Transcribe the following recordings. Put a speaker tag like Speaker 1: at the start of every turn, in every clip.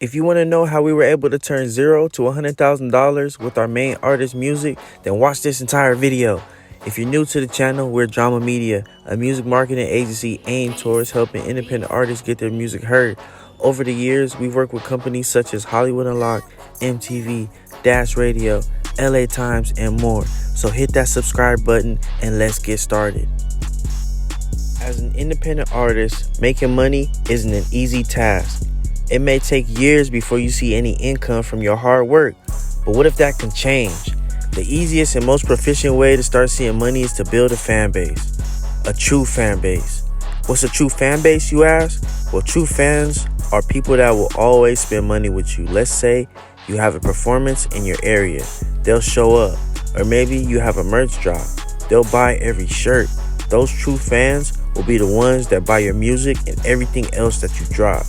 Speaker 1: If you want to know how we were able to turn $0 to $100,000 with our main artist music, then watch this entire video. If you're new to the channel, we're Drama Media, a music marketing agency aimed towards helping independent artists get their music heard. Over the years, we've worked with companies such as Hollywood Unlocked, MTV, Dash Radio, LA Times, and more. So hit that subscribe button and let's get started. As an independent artist, making money isn't an easy task. It may take years before you see any income from your hard work, but what if that can change? The easiest and most proficient way to start seeing money is to build a fan base. A true fan base. What's a true fan base, you ask? Well, true fans are people that will always spend money with you. Let's say you have a performance in your area. They'll show up. Or maybe you have a merch drop. They'll buy every shirt. Those true fans will be the ones that buy your music and everything else that you drop.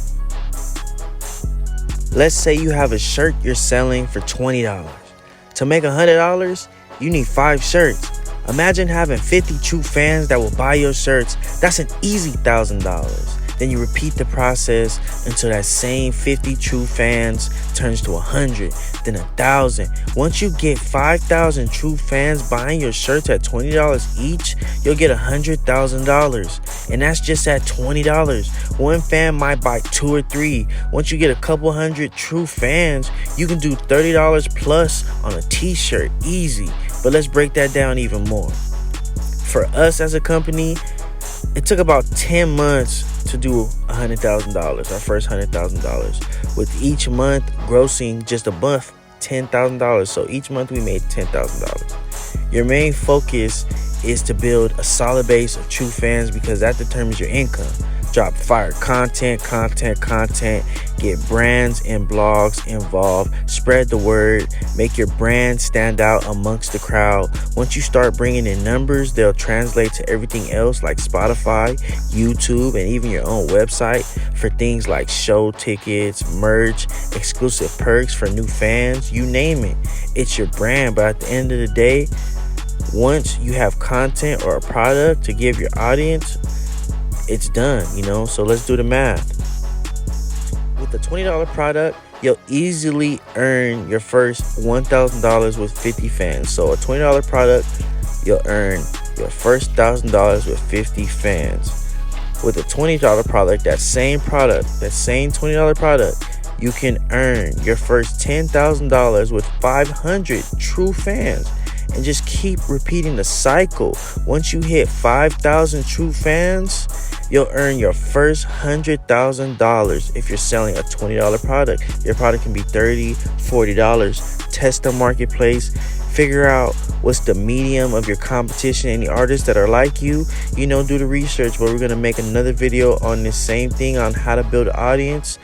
Speaker 1: Let's say you have a shirt you're selling for $20. To make $100, you need 5 shirts. Imagine having 50 true fans that will buy your shirts. That's an easy $1,000. Then you repeat the process until that same 50 true fans turns to 100, then 1,000. Once you get 5,000 true fans buying your shirts at $20 each, you'll get $100,000. And that's just at $20. One fan might buy 2 or 3. Once you get a couple hundred true fans, you can do $30 plus on a t-shirt, easy. But let's break that down even more. For us as a company, it took about 10 months to do $100,000, our first $100,000, with each month grossing just above $10,000. So each month we made $10,000. Your main focus is to build a solid base of true fans because that determines your income. Drop fire content, get brands and blogs involved, spread the word, make your brand stand out amongst the crowd. Once you start bringing in numbers, they'll translate to everything else like Spotify, YouTube, and even your own website for things like show tickets, merch, exclusive perks for new fans, you name it. It's your brand, but at the end of the day, once you have content or a product to give your audience, it's done, so let's do the math. With a $20 product, you'll easily earn your first $1,000 with 50 fans. So a $20 product, you'll earn your first $1,000 with 50 fans. With a $20 product, that same $20 product, you can earn your first $10,000 with 500 true fans. And just keep repeating the cycle. Once you hit 5,000 true fans, you'll earn your first $100,000 if you're selling a $20 product. Your product can be $30, $40. Test the marketplace. Figure out what's the medium of your competition, any artists that are like you. Do the research. But we're going to make another video on this same thing on how to build an audience.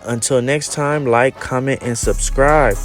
Speaker 1: Until next time, like, comment, and subscribe.